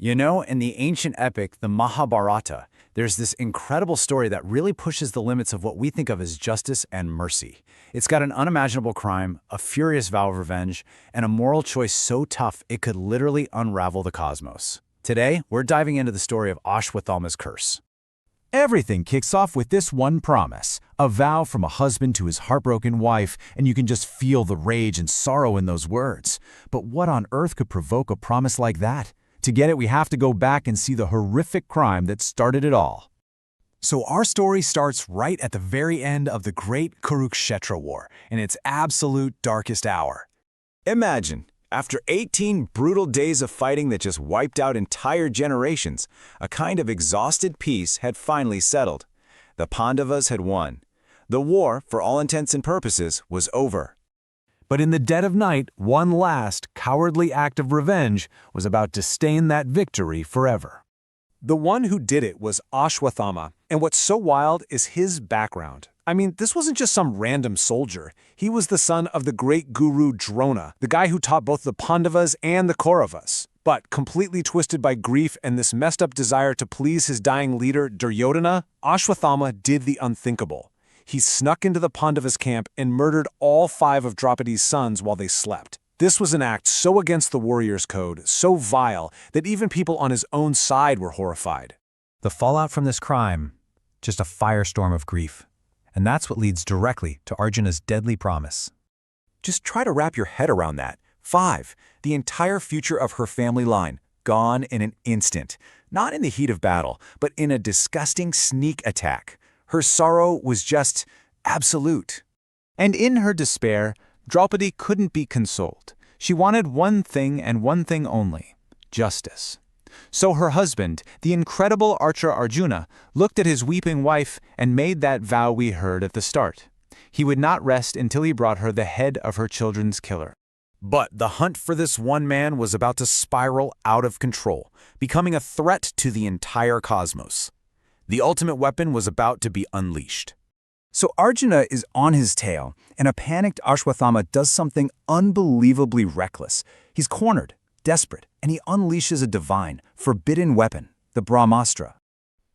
You know, in the ancient epic, the Mahabharata, there's this incredible story that really pushes the limits of what we think of as justice and mercy. It's got an unimaginable crime, a furious vow of revenge, and a moral choice so tough it could literally unravel the cosmos. Today, we're diving into the story of Ashwatthama's curse. Everything kicks off with this one promise, a vow from a husband to his heartbroken wife, and you can just feel the rage and sorrow in those words. But what on earth could provoke a promise like that? To get it, we have to go back and see the horrific crime that started it all. So our story starts right at the very end of the great Kurukshetra war, in its absolute darkest hour. Imagine, after 18 brutal days of fighting that just wiped out entire generations, a kind of exhausted peace had finally settled. The Pandavas had won. The war, for all intents and purposes, was over. But in the dead of night, one last, cowardly act of revenge was about to stain that victory forever. The one who did it was Ashwatthama, and what's so wild is his background. I mean, this wasn't just some random soldier. He was the son of the great guru Drona, the guy who taught both the Pandavas and the Kauravas. But completely twisted by grief and this messed-up desire to please his dying leader, Duryodhana, Ashwatthama did the unthinkable. He snuck into the Pandavas' camp and murdered all 5 of Draupadi's sons while they slept. This was an act so against the warrior's code, so vile, that even people on his own side were horrified. The fallout from this crime, just a firestorm of grief. And that's what leads directly to Arjuna's deadly promise. Just try to wrap your head around that. 5, the entire future of her family line, gone in an instant. Not in the heat of battle, but in a disgusting sneak attack. Her sorrow was just absolute. And in her despair, Draupadi couldn't be consoled. She wanted one thing and one thing only: justice. So her husband, the incredible archer Arjuna, looked at his weeping wife and made that vow we heard at the start. He would not rest until he brought her the head of her children's killer. But the hunt for this one man was about to spiral out of control, becoming a threat to the entire cosmos. The ultimate weapon was about to be unleashed. So Arjuna is on his tail, and a panicked Ashwatthama does something unbelievably reckless. He's cornered, desperate, and he unleashes a divine, forbidden weapon, the Brahmastra.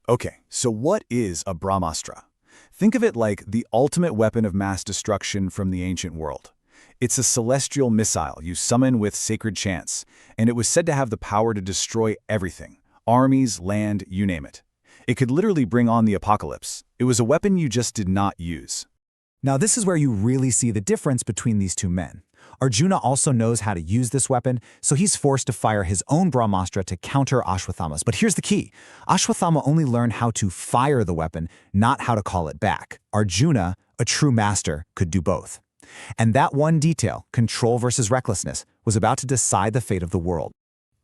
Okay, so what is a Brahmastra? Think of it like the ultimate weapon of mass destruction from the ancient world. It's a celestial missile you summon with sacred chants, and it was said to have the power to destroy everything: armies, land, you name it. It could literally bring on the apocalypse. It was a weapon you just did not use. Now this is where you really see the difference between these two men. Arjuna also knows how to use this weapon, so he's forced to fire his own Brahmastra to counter Ashwatthama's. But here's the key. Ashwatthama only learned how to fire the weapon, not how to call it back. Arjuna, a true master, could do both. And that one detail, control versus recklessness, was about to decide the fate of the world.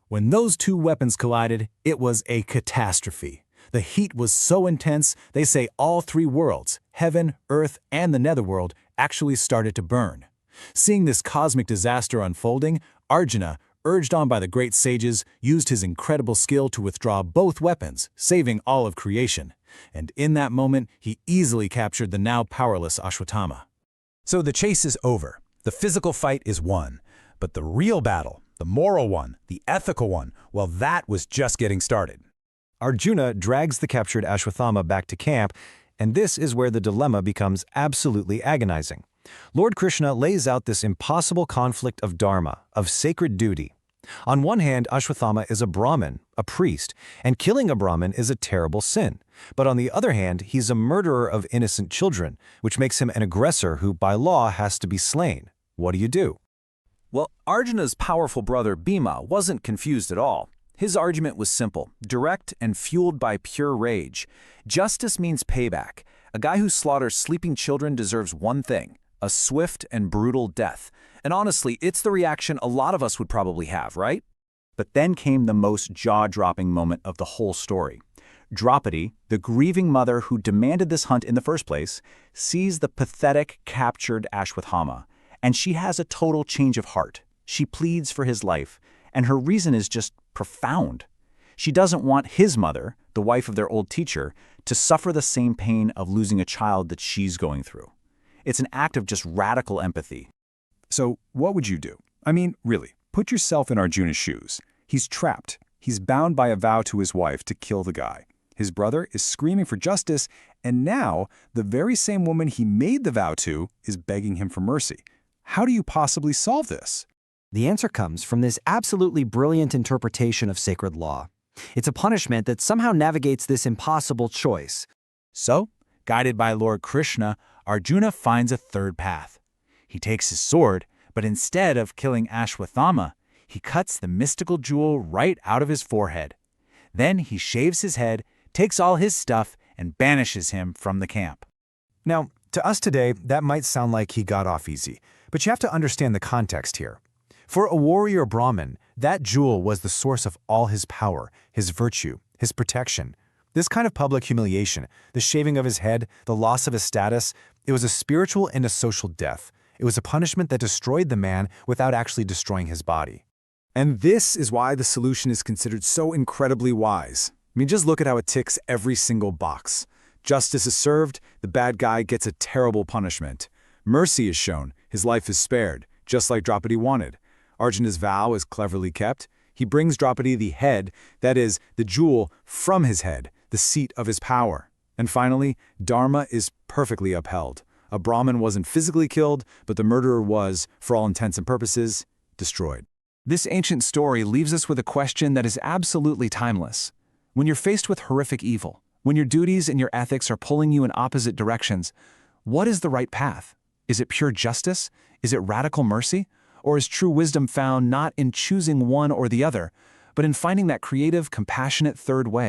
When those two weapons collided, it was a catastrophe. The heat was so intense, they say all 3 worlds, heaven, earth, and the netherworld, actually started to burn. Seeing this cosmic disaster unfolding, Arjuna, urged on by the great sages, used his incredible skill to withdraw both weapons, saving all of creation. And in that moment, he easily captured the now powerless Ashwatthama. So the chase is over. The physical fight is won. But the real battle, the moral one, the ethical one, well, that was just getting started. Arjuna drags the captured Ashwatthama back to camp, and this is where the dilemma becomes absolutely agonizing. Lord Krishna lays out this impossible conflict of dharma, of sacred duty. On one hand, Ashwatthama is a Brahmin, a priest, and killing a Brahmin is a terrible sin. But on the other hand, he's a murderer of innocent children, which makes him an aggressor who, by law, has to be slain. What do you do? Well, Arjuna's powerful brother Bhima wasn't confused at all. His argument was simple, direct, and fueled by pure rage. Justice means payback. A guy who slaughters sleeping children deserves one thing: a swift and brutal death. And honestly, it's the reaction a lot of us would probably have, right? But then came the most jaw-dropping moment of the whole story. Draupadi, the grieving mother who demanded this hunt in the first place, sees the pathetic, captured Ashwatthama, and she has a total change of heart. She pleads for his life, and her reason is just profound. She doesn't want his mother, the wife of their old teacher, to suffer the same pain of losing a child that she's going through. It's an act of just radical empathy. So what would you do? I mean, really, put yourself in Arjuna's shoes. He's trapped. He's bound by a vow to his wife to kill the guy. His brother is screaming for justice, and now the very same woman he made the vow to is begging him for mercy. How do you possibly solve this? The answer comes from this absolutely brilliant interpretation of sacred law. It's a punishment that somehow navigates this impossible choice. So, guided by Lord Krishna, Arjuna finds a third path. He takes his sword, but instead of killing Ashwatthama, he cuts the mystical jewel right out of his forehead. Then he shaves his head, takes all his stuff, and banishes him from the camp. Now, to us today, that might sound like he got off easy, but you have to understand the context here. For a warrior Brahmin, that jewel was the source of all his power, his virtue, his protection. This kind of public humiliation, the shaving of his head, the loss of his status, it was a spiritual and a social death. It was a punishment that destroyed the man without actually destroying his body. And this is why the solution is considered so incredibly wise. I mean, just look at how it ticks every single box. Justice is served, the bad guy gets a terrible punishment. Mercy is shown, his life is spared, just like Draupadi wanted. Arjuna's vow is cleverly kept. He brings Draupadi the head, that is, the jewel, from his head, the seat of his power. And finally, Dharma is perfectly upheld. A Brahmin wasn't physically killed, but the murderer was, for all intents and purposes, destroyed. This ancient story leaves us with a question that is absolutely timeless. When you're faced with horrific evil, when your duties and your ethics are pulling you in opposite directions, what is the right path? Is it pure justice? Is it radical mercy? Or is true wisdom found not in choosing one or the other, but in finding that creative, compassionate third way?